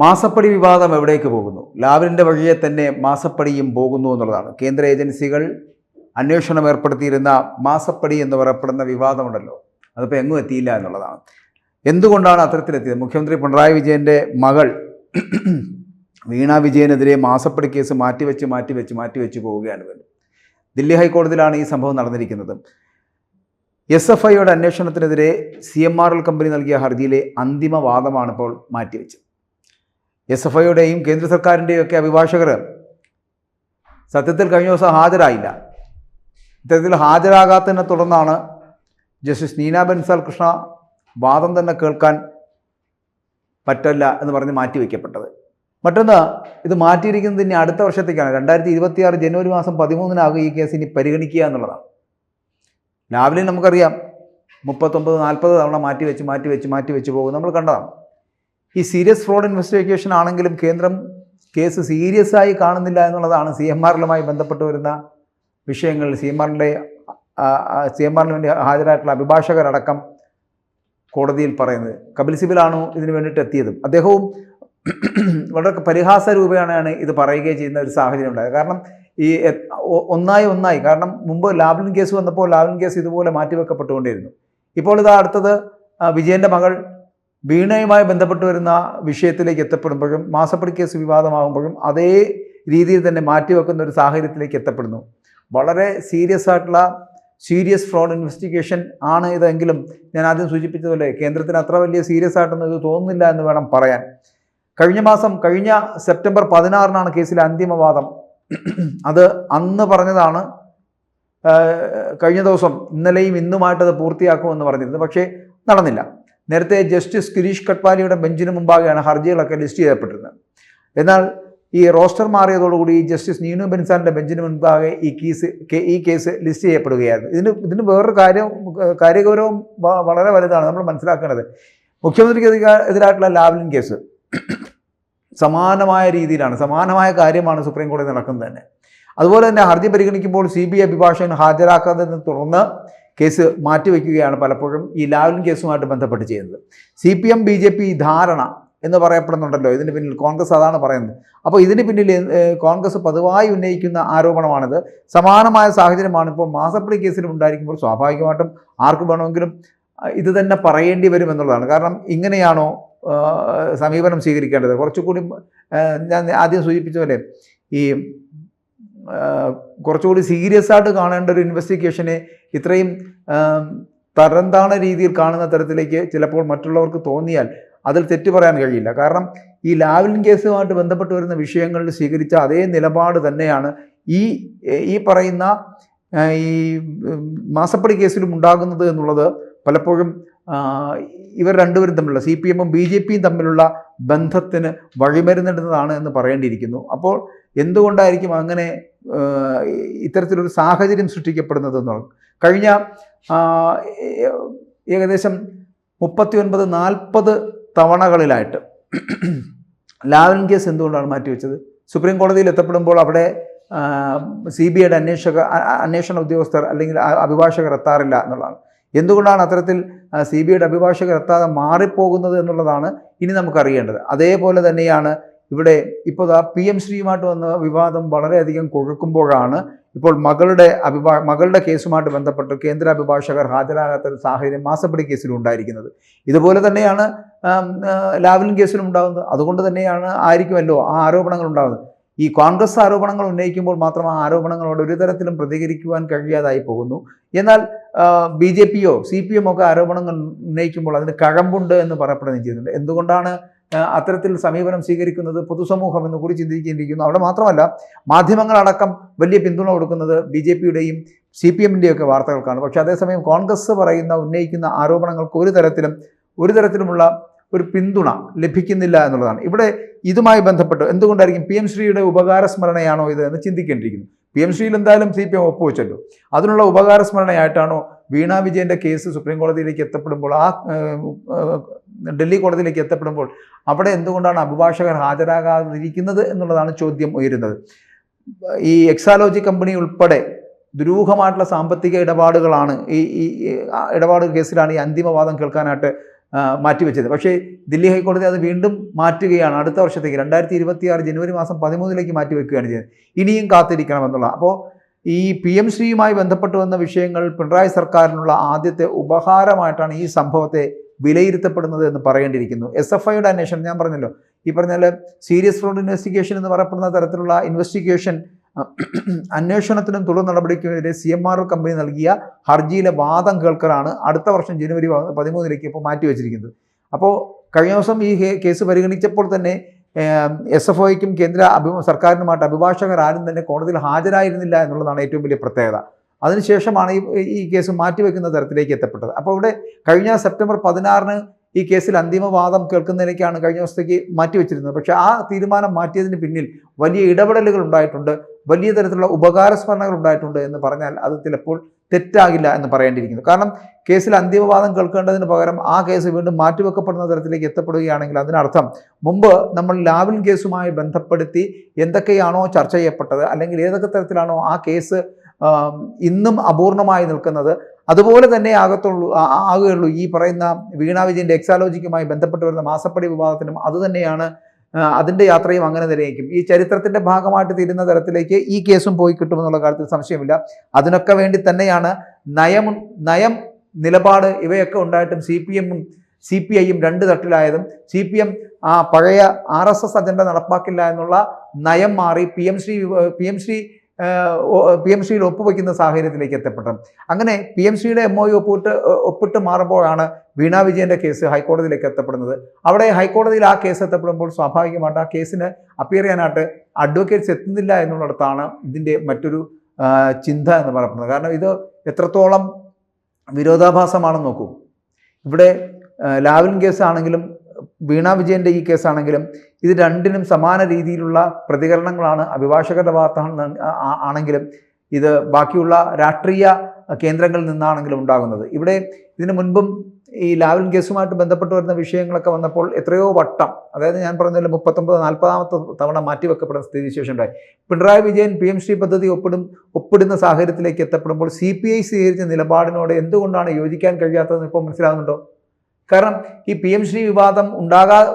മാസപ്പടി വിവാദം എവിടേക്ക് പോകുന്നു? ലാവലിൻ്റെ വഴിയെ തന്നെ മാസപ്പടിയും പോകുന്നു എന്നുള്ളതാണ്. കേന്ദ്ര ഏജൻസികൾ അന്വേഷണം ഏർപ്പെടുത്തിയിരുന്ന മാസപ്പടി എന്ന് പറയപ്പെടുന്ന വിവാദമുണ്ടല്ലോ, അതിപ്പോൾ എങ്ങും എത്തിയില്ല എന്നുള്ളതാണ്. എന്തുകൊണ്ടാണ് അത്തരത്തിലെത്തിയത്? മുഖ്യമന്ത്രി പിണറായി വിജയൻ്റെ മകൾ വീണ വിജയനെതിരെ മാസപ്പടി കേസ് മാറ്റിവെച്ച് പോവുകയാണ് വേണ്ടത്. ദില്ലി ഹൈക്കോടതിയിലാണ് ഈ സംഭവം നടന്നിരിക്കുന്നത്. SFIയുടെ അന്വേഷണത്തിനെതിരെ CMRL കമ്പനി നൽകിയ ഹർജിയിലെ അന്തിമ വാദമാണ് ഇപ്പോൾ മാറ്റിവെച്ചത്. SFIയുടെയും കേന്ദ്ര സർക്കാരിൻ്റെയും ഒക്കെ അഭിഭാഷകർ സത്യത്തിൽ കഴിഞ്ഞ ദിവസം ഹാജരായില്ല. ഇത്തരത്തിൽ ഹാജരാകാത്തതിനെ തുടർന്നാണ് ജസ്റ്റിസ് നീന ബൻസാൽ കൃഷ്ണ വാദം തന്നെ കേൾക്കാൻ പറ്റില്ല എന്ന് പറഞ്ഞ് മാറ്റിവെക്കപ്പെട്ടത്. മറ്റൊന്ന്, ഇത് മാറ്റിയിരിക്കുന്നത് ഇനി അടുത്ത വർഷത്തേക്കാണ്. 2026 ജനുവരി മാസം 13 ഈ കേസ് ഇനി പരിഗണിക്കുക എന്നുള്ളതാണ്. ലാവലിൻ നമുക്കറിയാം 39-40 തവണ മാറ്റിവെച്ച് പോകും, നമ്മൾ കണ്ടതാണ്. ഈ സീരിയസ് ഫ്രോഡ് ഇൻവെസ്റ്റിഗേഷൻ ആണെങ്കിലും കേന്ദ്രം കേസ് സീരിയസ് ആയി കാണുന്നില്ല എന്നുള്ളതാണ് CMRLുമായി ബന്ധപ്പെട്ട് വരുന്ന വിഷയങ്ങൾ. CMRLിന് വേണ്ടി ഹാജരായിട്ടുള്ള അഭിഭാഷകരടക്കം കോടതിയിൽ പറയുന്നത്. കപിൽ സിബലാണോ ഇതിന് വേണ്ടിയിട്ട് എത്തിയതും? അദ്ദേഹവും വളരെ പരിഹാസ രൂപേണയാണ് ഇത് പറയുകയും ചെയ്യുന്ന ഒരു സാഹചര്യം ഉണ്ടായത്. കാരണം ഈ ഒന്നായി കാരണം മുമ്പ് ലാവ്ലിൻ കേസ് വന്നപ്പോൾ ലാവ്ലിൻ കേസ് ഇതുപോലെ മാറ്റിവെക്കപ്പെട്ടുകൊണ്ടിരുന്നു. ഇപ്പോൾ ഇതാ അടുത്തത് വിജയൻ്റെ മകൾ വീണയുമായി ബന്ധപ്പെട്ട് വരുന്ന വിഷയത്തിലേക്ക് എത്തപ്പെടുമ്പോഴും മാസപ്പടി കേസ് വിവാദമാകുമ്പോഴും അതേ രീതിയിൽ തന്നെ മാറ്റിവെക്കുന്ന ഒരു സാഹചര്യത്തിലേക്ക് എത്തപ്പെടുന്നു. വളരെ സീരിയസ് ഫ്രോഡ് ഇൻവെസ്റ്റിഗേഷൻ ആണ് ഇതെങ്കിലും ഞാൻ ആദ്യം സൂചിപ്പിച്ചതുപോലെ കേന്ദ്രത്തിന് അത്ര വലിയ സീരിയസ് ആയിട്ടൊന്നും ഇത് തോന്നുന്നില്ല എന്ന് വേണം പറയാൻ. കഴിഞ്ഞ സെപ്റ്റംബർ 16 കേസിലെ അന്തിമവാദം. അത് അന്ന് പറഞ്ഞതാണ് കഴിഞ്ഞ ദിവസം ഇന്നലെയും ഇന്നുമായിട്ടത് പൂർത്തിയാക്കുമെന്ന് പറഞ്ഞിരുന്നു. പക്ഷേ നടന്നില്ല. നേരത്തെ ജസ്റ്റിസ് ഗിരീഷ് കട്ട്വാലിയുടെ ബെഞ്ചിന് മുമ്പാകെയാണ് ഹർജികളൊക്കെ ലിസ്റ്റ് ചെയ്യപ്പെട്ടിരുന്നത്. എന്നാൽ ഈ റോസ്റ്റർ മാറിയതോടുകൂടി ജസ്റ്റിസ് നീനു ബെൻസാലിൻ്റെ ബെഞ്ചിന് മുൻപാകെ ഈ കേസ് ലിസ്റ്റ് ചെയ്യപ്പെടുകയായിരുന്നു. ഇതിന് വേറൊരു കാര്യഗൗരവം വളരെ വലുതാണ് നമ്മൾ മനസ്സിലാക്കേണ്ടത്. മുഖ്യമന്ത്രിക്ക് എതിരായിട്ടുള്ള ലാവ്ലിൻ കേസ് സമാനമായ കാര്യമാണ് സുപ്രീം കോടതി നടക്കുന്നത് തന്നെ. അതുപോലെ തന്നെ ഹർജി പരിഗണിക്കുമ്പോൾ CBI അഭിഭാഷകൻ ഹാജരാക്കാത്തതിനെ തുടർന്ന് കേസ് മാറ്റിവെക്കുകയാണ് പലപ്പോഴും ഈ ലാവ്ലിൻ കേസുമായിട്ട് ബന്ധപ്പെട്ട് ചെയ്യുന്നത്. CPM BJP ധാരണ എന്ന് പറയപ്പെടുന്നുണ്ടല്ലോ, ഇതിന് പിന്നിൽ കോൺഗ്രസ് അതാണ് പറയുന്നത്. അപ്പോൾ ഇതിന് പിന്നിൽ കോൺഗ്രസ് പതിവായി ഉന്നയിക്കുന്ന ആരോപണമാണിത്. സമാനമായ സാഹചര്യമാണ് ഇപ്പോൾ മാസപ്പടി കേസിലും ഉണ്ടായിരിക്കുമ്പോൾ സ്വാഭാവികമായിട്ടും ആർക്ക് വേണമെങ്കിലും ഇത് തന്നെ പറയേണ്ടി വരും എന്നുള്ളതാണ്. കാരണം ഇങ്ങനെയാണോ സമീപനം സ്വീകരിക്കേണ്ടത്? കുറച്ചുകൂടി ഞാൻ ആദ്യം സൂചിപ്പിച്ച പോലെ ഈ കുറച്ചുകൂടി സീരിയസ് ആയിട്ട് കാണേണ്ട ഒരു ഇൻവെസ്റ്റിഗേഷനെ ഇത്രയും തരംതാണ രീതിയിൽ കാണുന്ന തരത്തിലേക്ക് ചിലപ്പോൾ മറ്റുള്ളവർക്ക് തോന്നിയാൽ അതിൽ തെറ്റു പറയാൻ കഴിയില്ല. കാരണം ഈ ലാവ്ലിൻ കേസുമായിട്ട് ബന്ധപ്പെട്ട് വരുന്ന വിഷയങ്ങളിൽ സ്വീകരിച്ച അതേ നിലപാട് തന്നെയാണ് ഈ പറയുന്ന ഈ മാസപ്പടി കേസിലും ഉണ്ടാകുന്നത് എന്നുള്ളത് പലപ്പോഴും ഇവർ രണ്ടുപേരും തമ്മിലുള്ള CPMും BJPയും തമ്മിലുള്ള ബന്ധത്തിന് വഴിമരുന്നിടുന്നതാണ് എന്ന് പറയേണ്ടിയിരിക്കുന്നു. അപ്പോൾ എന്തുകൊണ്ടായിരിക്കും അങ്ങനെ ഇത്തരത്തിലൊരു സാഹചര്യം സൃഷ്ടിക്കപ്പെടുന്നത് എന്നുള്ളത്? കഴിഞ്ഞ ഏകദേശം 39-40 തവണകളിലായിട്ട് ലാവ്ലിൻ കേസ് എന്തുകൊണ്ടാണ് മാറ്റിവെച്ചത്? സുപ്രീം കോടതിയിൽ എത്തപ്പെടുമ്പോൾ അവിടെ CBIയുടെ അന്വേഷണ ഉദ്യോഗസ്ഥർ അല്ലെങ്കിൽ അഭിഭാഷകർ എത്താറില്ല എന്നുള്ളതാണ്. എന്തുകൊണ്ടാണ് അത്തരത്തിൽ CBIയുടെ അഭിഭാഷകർ എത്താതെ മാറിപ്പോകുന്നത് എന്നുള്ളതാണ് ഇനി നമുക്കറിയേണ്ടത്. അതേപോലെ തന്നെയാണ് ഇവിടെ ഇപ്പോൾ PM ശ്രീയുമായിട്ട് വന്ന വിവാദം വളരെയധികം കൊഴുക്കുമ്പോഴാണ് ഇപ്പോൾ മകളുടെ കേസുമായിട്ട് ബന്ധപ്പെട്ട് കേന്ദ്ര അഭിഭാഷകർ ഹാജരാകാത്ത ഒരു സാഹചര്യം മാസപ്പടി കേസിലും ഉണ്ടായിരിക്കുന്നത്. ഇതുപോലെ തന്നെയാണ് ലാവ്ലിൻ കേസിലും ഉണ്ടാകുന്നത്. അതുകൊണ്ട് തന്നെയാണ് ആയിരിക്കുമല്ലോ ആ ആരോപണങ്ങൾ ഉണ്ടാകുന്നത്. ഈ കോൺഗ്രസ് ആരോപണങ്ങൾ ഉന്നയിക്കുമ്പോൾ മാത്രം ആ ആരോപണങ്ങളോട് ഒരു തരത്തിലും പ്രതികരിക്കുവാൻ കഴിയാതായി പോകുന്നു. എന്നാൽ BJPയോ CPMോ ഒക്കെ ആരോപണങ്ങൾ ഉന്നയിക്കുമ്പോൾ അതിന് കഴമ്പുണ്ട് എന്ന് പറയപ്പെടുകയും ചെയ്യുന്നുണ്ട്. എന്തുകൊണ്ടാണ് അത്തരത്തിൽ സമീപനം സ്വീകരിക്കുന്നത്? പൊതുസമൂഹം എന്ന് കൂടി ചിന്തിക്കേണ്ടിയിരിക്കുന്നു. അവിടെ മാത്രമല്ല, മാധ്യമങ്ങളടക്കം വലിയ പിന്തുണ കൊടുക്കുന്നത് BJPയുടെയും CPMൻ്റെയും ഒക്കെ വാർത്തകൾക്കാണ്. പക്ഷേ അതേസമയം കോൺഗ്രസ് ഉന്നയിക്കുന്ന ആരോപണങ്ങൾക്ക് ഒരു തരത്തിലുമുള്ള ഒരു പിന്തുണ ലഭിക്കുന്നില്ല എന്നുള്ളതാണ്. ഇവിടെ ഇതുമായി ബന്ധപ്പെട്ട് എന്തുകൊണ്ടായിരിക്കും PM ശ്രീയുടെ ഉപകാരസ്മരണയാണോ ഇത് എന്ന് ചിന്തിക്കേണ്ടിയിരിക്കുന്നു. PM ശ്രീയിൽ എന്തായാലും CPM ഒപ്പുവെച്ചല്ലോ. അതിനുള്ള ഉപകാരസ്മരണയായിട്ടാണോ വീണ വിജയൻ്റെ കേസ് സുപ്രീം കോടതിയിലേക്ക് എത്തപ്പെടുമ്പോൾ ഡൽഹി കോടതിയിലേക്ക് എത്തപ്പെടുമ്പോൾ അവിടെ എന്തുകൊണ്ടാണ് അഭിഭാഷകർ ഹാജരാകാതിരിക്കുന്നത് എന്നുള്ളതാണ് ചോദ്യം ഉയരുന്നത്. ഈ എക്സാലോജി കമ്പനി ഉൾപ്പെടെ ദുരൂഹമായിട്ടുള്ള സാമ്പത്തിക ഇടപാടുകളാണ് ഈ ഇടപാട് കേസിലാണ് ഈ അന്തിമവാദം കേൾക്കാനായിട്ട് മാറ്റിവെച്ചത്. പക്ഷേ ദില്ലി ഹൈക്കോടതി അത് വീണ്ടും മാറ്റുകയാണ്. അടുത്ത വർഷത്തേക്ക് 2026 ജനുവരി മാസം 13 മാറ്റിവെക്കുകയാണ് ചെയ്യുന്നത്. ഇനിയും കാത്തിരിക്കണമെന്നുള്ള. അപ്പോൾ ഈ PM ശ്രീയുമായി ബന്ധപ്പെട്ട് വന്ന വിഷയങ്ങൾ പിണറായി സർക്കാരിനുള്ള ആദ്യത്തെ ഉപഹാരമായിട്ടാണ് ഈ സംഭവത്തെ വിലയിരുത്തപ്പെടുന്നത് എന്ന് പറയേണ്ടിയിരിക്കുന്നു. SFIയുടെ അന്വേഷണം ഞാൻ പറഞ്ഞല്ലോ, ഈ പറഞ്ഞാൽ സീരിയസ് ഫ്രോഡ് ഇൻവെസ്റ്റിഗേഷൻ എന്ന് പറയപ്പെടുന്ന തരത്തിലുള്ള ഇൻവെസ്റ്റിഗേഷൻ അന്വേഷണത്തിനും തുടർ നടപടിക്കുമെതിരെ CMRL കമ്പനി നൽകിയ ഹർജിയിലെ വാദം കേൾക്കലാണ് അടുത്ത വർഷം ജനുവരി 13 ഇപ്പോൾ മാറ്റിവെച്ചിരിക്കുന്നത്. അപ്പോൾ കഴിഞ്ഞ ദിവസം ഈ കേസ് പരിഗണിച്ചപ്പോൾ തന്നെ SFIക്കും കേന്ദ്ര സർക്കാരിനുമായിട്ട് അഭിഭാഷകർ ആരും തന്നെ കോടതിയിൽ ഹാജരായിരുന്നില്ല എന്നുള്ളതാണ് ഏറ്റവും വലിയ പ്രത്യേകത. അതിനുശേഷമാണ് ഈ കേസ് മാറ്റിവെക്കുന്ന തരത്തിലേക്ക് എത്തപ്പെട്ടത്. അപ്പോൾ ഇവിടെ കഴിഞ്ഞ സെപ്റ്റംബർ 16 ഈ കേസിൽ അന്തിമവാദം കേൾക്കുന്നതിലേക്കാണ് കഴിഞ്ഞ ദിവസത്തേക്ക് മാറ്റിവെച്ചിരുന്നത്. പക്ഷേ ആ തീരുമാനം മാറ്റിയതിന് പിന്നിൽ വലിയ ഇടപെടലുകൾ ഉണ്ടായിട്ടുണ്ട്, വലിയ തരത്തിലുള്ള ഉപകാരസ്മരണകൾ ഉണ്ടായിട്ടുണ്ട് എന്ന് പറഞ്ഞാൽ അത് ചിലപ്പോൾ തെറ്റാകില്ല എന്ന് പറയേണ്ടിയിരിക്കുന്നു. കാരണം കേസിൽ അന്തിമവാദം കേൾക്കേണ്ടതിന് പകരം ആ കേസ് വീണ്ടും മാറ്റിവെക്കപ്പെടുന്ന തരത്തിലേക്ക് എത്തപ്പെടുകയാണെങ്കിൽ അതിനർത്ഥം മുമ്പ് നമ്മൾ ലാവ്ലിൻ കേസുമായി ബന്ധപ്പെടുത്തി എന്തൊക്കെയാണോ ചർച്ച ചെയ്യപ്പെട്ടത്, അല്ലെങ്കിൽ ഏതൊക്കെ തരത്തിലാണോ ആ കേസ് ഇന്നും അപൂർണമായി നിൽക്കുന്നത്, അതുപോലെ തന്നെ ആകുകയുള്ളൂ ഈ പറയുന്ന വീണ വിജയൻ്റെ എക്സാലോജിക്കുമായി ബന്ധപ്പെട്ട് വരുന്ന മാസപ്പടി വിവാദത്തിനും അതുതന്നെയാണ്. അതിൻ്റെ യാത്രയും അങ്ങനെ തന്നെയായിരിക്കും. ഈ ചരിത്രത്തിൻ്റെ ഭാഗമായിട്ട് തീരുന്ന തരത്തിലേക്ക് ഈ കേസും പോയി കിട്ടുമെന്നുള്ള കാര്യത്തിൽ സംശയമില്ല. അതിനൊക്കെ വേണ്ടി തന്നെയാണ് നയം നിലപാട് ഇവയൊക്കെ ഉണ്ടായിട്ടും CPMഉം CPIയും രണ്ട് തട്ടിലായതും CPM ആ പഴയ RSS അജണ്ട നടപ്പാക്കില്ല എന്നുള്ള നയം മാറി PM ശ്രീയിൽ ഒപ്പുവയ്ക്കുന്ന സാഹചര്യത്തിലേക്ക് എത്തപ്പെട്ടത്. അങ്ങനെ PM ശ്രീയുടെ MOU ഒപ്പിട്ട് മാറുമ്പോഴാണ് വീണ വിജയൻ്റെ കേസ് ഹൈക്കോടതിയിലേക്ക് എത്തപ്പെടുന്നത്. അവിടെ ഹൈക്കോടതിയിൽ ആ കേസ് എത്തപ്പെടുമ്പോൾ സ്വാഭാവികമായിട്ട് ആ കേസിന് അപ്പിയർ ചെയ്യാനായിട്ട് അഡ്വക്കേറ്റ്സ് എത്തുന്നില്ല എന്നുള്ളിടത്താണ് ഇതിൻ്റെ മറ്റൊരു ചിന്ത എന്ന് പറയപ്പെടുന്നത്. കാരണം ഇത് എത്രത്തോളം വിരോധാഭാസമാണെന്ന് നോക്കൂ. ഇവിടെ ലാവ്ലിൻ കേസാണെങ്കിലും വീണ വിജയൻ്റെ ഈ കേസാണെങ്കിലും ഇത് രണ്ടിനും സമാന രീതിയിലുള്ള പ്രതികരണങ്ങളാണ് അഭിഭാഷകരുടെ ഭാഗത്താണ് ആണെങ്കിലും ഇത് ബാക്കിയുള്ള രാഷ്ട്രീയ കേന്ദ്രങ്ങളിൽ നിന്നാണെങ്കിലും ഉണ്ടാകുന്നത്. ഇവിടെ ഇതിനു മുൻപും ഈ ലാവ്ലിൻ കേസുമായിട്ട് ബന്ധപ്പെട്ട് വരുന്ന വിഷയങ്ങളൊക്കെ വന്നപ്പോൾ എത്രയോ വട്ടം, അതായത് ഞാൻ പറഞ്ഞതിൽ 39-40ാമത്തെ തവണ മാറ്റിവെക്കപ്പെടുന്ന സ്ഥിതിവിശേഷം ഉണ്ടായി. പിണറായി വിജയൻ PM ശ്രീ പദ്ധതി ഒപ്പിടുന്ന സാഹചര്യത്തിലേക്ക് എത്തപ്പെടുമ്പോൾ CPI സ്വീകരിച്ച നിലപാടിനോട് എന്തുകൊണ്ടാണ് യോജിക്കാൻ കഴിയാത്തതെന്ന് ഇപ്പോൾ മനസ്സിലാകുന്നുണ്ടോ? കാരണം ഈ PM ശ്രീ വിവാദം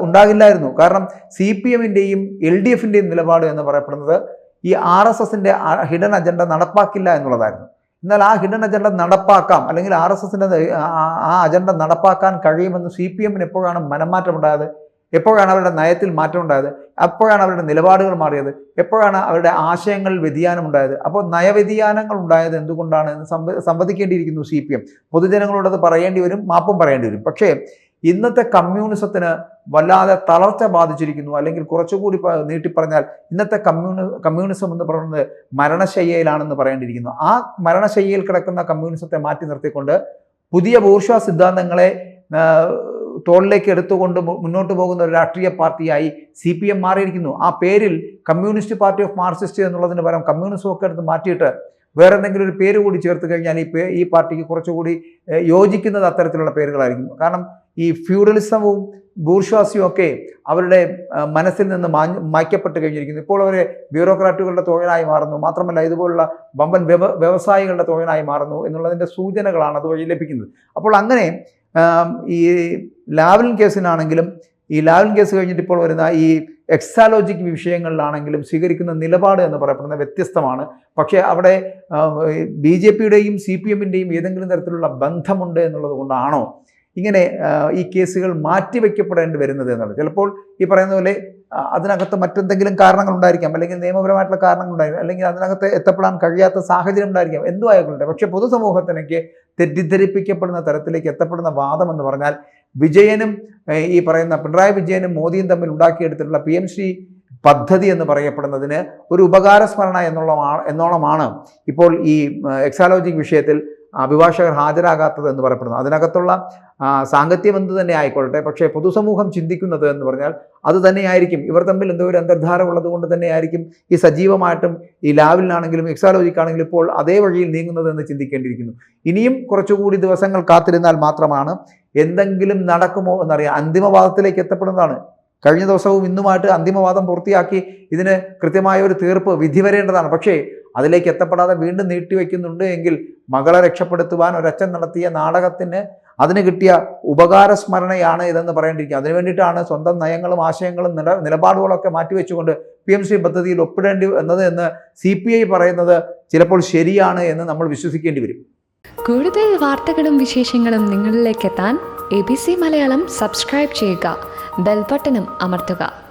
ഉണ്ടാകില്ലായിരുന്നു. കാരണം CPMൻ്റെയും LDFൻ്റെയും നിലപാട് എന്ന് പറയപ്പെടുന്നത് ഈ RSSൻ്റെ ഹിഡൻ അജണ്ട നടപ്പാക്കില്ല എന്നുള്ളതായിരുന്നു. എന്നാൽ ആ ഹിഡൻ അജണ്ട നടപ്പാക്കാം, അല്ലെങ്കിൽ RSSൻ്റെ ആ അജണ്ട നടപ്പാക്കാൻ കഴിയുമെന്ന് CPMന് എപ്പോഴാണ് മനംമാറ്റമുണ്ടായത്? എപ്പോഴാണ് അവരുടെ നയത്തിൽ മാറ്റം ഉണ്ടായത്? എപ്പോഴാണ് അവരുടെ നിലപാടുകൾ മാറിയത്? എപ്പോഴാണ് അവരുടെ ആശയങ്ങളിൽ വ്യതിയാനമുണ്ടായത്? അപ്പോൾ നയവ്യതിയാനങ്ങൾ ഉണ്ടായത് എന്തുകൊണ്ടാണ് എന്ന് സംവദിക്കേണ്ടിയിരിക്കുന്നു CPM. പൊതുജനങ്ങളോടത് പറയേണ്ടി വരും, മാപ്പും പറയേണ്ടി വരും. പക്ഷേ ഇന്നത്തെ കമ്മ്യൂണിസത്തിന് വല്ലാതെ തളർച്ച ബാധിച്ചിരിക്കുന്നു. അല്ലെങ്കിൽ കുറച്ചുകൂടി നീട്ടിപ്പറഞ്ഞാൽ ഇന്നത്തെ കമ്മ്യൂണിസം എന്ന് പറയുന്നത് മരണശയ്യയിലാണെന്ന് പറയേണ്ടിയിരിക്കുന്നു. ആ മരണശയ്യയിൽ കിടക്കുന്ന കമ്മ്യൂണിസത്തെ മാറ്റി നിർത്തിക്കൊണ്ട് പുതിയ ബൂർഷ്വാ സിദ്ധാന്തങ്ങളെ തോളിലേക്ക് എടുത്തുകൊണ്ട് മുന്നോട്ട് പോകുന്ന ഒരു രാഷ്ട്രീയ പാർട്ടിയായി CPM മാറിയിരിക്കുന്നു. ആ പേരിൽ കമ്മ്യൂണിസ്റ്റ് പാർട്ടി ഓഫ് മാർക്സിസ്റ്റ് എന്നുള്ളതിന് പകരം കമ്മ്യൂണിസം ഒക്കെ എടുത്ത് മാറ്റിയിട്ട് വേറെ എന്തെങ്കിലും ഒരു പേര് കൂടി ചേർത്ത് കഴിഞ്ഞാൽ ഈ പാർട്ടിക്ക് കുറച്ചുകൂടി യോജിക്കുന്നത് അത്തരത്തിലുള്ള പേരുകളായിരിക്കും. കാരണം ഈ ഫ്യൂഡലിസവും ബൂർഷ്വാസിയും ഒക്കെ അവരുടെ മനസ്സിൽ നിന്ന് മായ്ക്കപ്പെട്ട് കഴിഞ്ഞിരിക്കുന്നു. ഇപ്പോൾ അവരെ ബ്യൂറോക്രാറ്റുകളുടെ തോഴനായി മാറുന്നു. മാത്രമല്ല ഇതുപോലുള്ള വമ്പൻ വ്യവസായികളുടെ തോഴനായി മാറുന്നു എന്നുള്ളതിൻ്റെ സൂചനകളാണ് അതുവഴി ലഭിക്കുന്നത്. അപ്പോൾ അങ്ങനെ ഈ ലാവ്ലിൻ കേസിനാണെങ്കിലും ഈ ലാവ്ലിൻ കേസ് കഴിഞ്ഞിട്ട് ഇപ്പോൾ വരുന്ന ഈ എക്സാലോജിക് വിഷയങ്ങളിലാണെങ്കിലും സ്വീകരിക്കുന്ന നിലപാട് എന്ന് പറയപ്പെടുന്നത് വ്യത്യസ്തമാണ്. പക്ഷേ അവിടെ BJPയുടെയും CPMൻ്റെയും ഏതെങ്കിലും തരത്തിലുള്ള ബന്ധമുണ്ട് എന്നുള്ളത് കൊണ്ടാണോ ഇങ്ങനെ ഈ കേസുകൾ മാറ്റിവെക്കപ്പെടേണ്ടി വരുന്നത് എന്നുള്ളത്? ചിലപ്പോൾ ഈ പറയുന്ന പോലെ അതിനകത്ത് മറ്റെന്തെങ്കിലും കാരണങ്ങൾ ഉണ്ടായിരിക്കാം, അല്ലെങ്കിൽ നിയമപരമായിട്ടുള്ള കാരണങ്ങൾ ഉണ്ടായിരിക്കും, അല്ലെങ്കിൽ അതിനകത്ത് എത്തപ്പെടാൻ കഴിയാത്ത സാഹചര്യം ഉണ്ടായിരിക്കാം, എന്തു ആയിക്കൊള്ളട്ടെ. പക്ഷേ പൊതുസമൂഹത്തിനൊക്കെ തെറ്റിദ്ധരിപ്പിക്കപ്പെടുന്ന തരത്തിലേക്ക് എത്തപ്പെടുന്ന വാദം എന്ന് പറഞ്ഞാൽ വിജയനും ഈ പറയുന്ന പിണറായി വിജയനും മോദിയും തമ്മിൽ ഉണ്ടാക്കിയെടുത്തിട്ടുള്ള PM ശ്രീ പദ്ധതി എന്ന് പറയപ്പെടുന്നതിന് ഒരു ഉപകാരസ്മരണ എന്നോണമാണ് ഇപ്പോൾ ഈ എക്സാലോജിക് വിഷയത്തിൽ അഭിഭാഷകർ ഹാജരാകാത്തത് എന്ന് പറയപ്പെടുന്നു. അതിനകത്തുള്ള സാങ്കത്യം എന്ത് തന്നെ ആയിക്കൊള്ളട്ടെ, പക്ഷേ പൊതുസമൂഹം ചിന്തിക്കുന്നത് എന്ന് പറഞ്ഞാൽ അത് തന്നെയായിരിക്കും. ഇവർ തമ്മിൽ എന്തോ ഒരു അന്തർധാര ഉള്ളത് കൊണ്ട് തന്നെയായിരിക്കും ഈ സജീവമായിട്ടും ഈ ലാവ്ലിനാണെങ്കിലും എക്സാലോജിക്കാണെങ്കിലും ഇപ്പോൾ അതേ വഴിയിൽ നീങ്ങുന്നത് എന്ന് ചിന്തിക്കേണ്ടിയിരിക്കുന്നു. ഇനിയും കുറച്ചുകൂടി ദിവസങ്ങൾ കാത്തിരുന്നാൽ മാത്രമാണ് എന്തെങ്കിലും നടക്കുമോ എന്നറിയാം. അന്തിമവാദത്തിലേക്ക് എത്തപ്പെടുന്നതാണ്. കഴിഞ്ഞ ദിവസവും ഇന്നുമായിട്ട് അന്തിമവാദം പൂർത്തിയാക്കി ഇതിന് കൃത്യമായ ഒരു തീർപ്പ് വിധി വരേണ്ടതാണ്. പക്ഷേ അതിലേക്ക് എത്തപ്പെടാതെ വീണ്ടും നീട്ടിവെക്കുന്നുണ്ട് എങ്കിൽ മകളെ രക്ഷപ്പെടുത്തുവാൻ ഒരച്ഛൻ നടത്തിയ നാടകത്തിന് അതിന് കിട്ടിയ ഉപകാരസ്മരണയാണ് ഇതെന്ന് പറയേണ്ടിയിരിക്കുക. അതിനു വേണ്ടിയിട്ടാണ് സ്വന്തം നയങ്ങളും ആശയങ്ങളും നിലപാടുകളൊക്കെ മാറ്റിവെച്ചുകൊണ്ട് PM ശ്രീ പദ്ധതിയിൽ ഒപ്പിടേണ്ടി വന്നത് എന്ന് CPI പറയുന്നത് ചിലപ്പോൾ ശരിയാണ് എന്ന് നമ്മൾ വിശ്വസിക്കേണ്ടി വരും. കൂടുതൽ വാർത്തകളും വിശേഷങ്ങളും നിങ്ങളിലേക്ക് എത്താൻ ABC മലയാളം സബ്സ്ക്രൈബ് ചെയ്യുക, ബെൽ ബട്ടണും അമർത്തുക.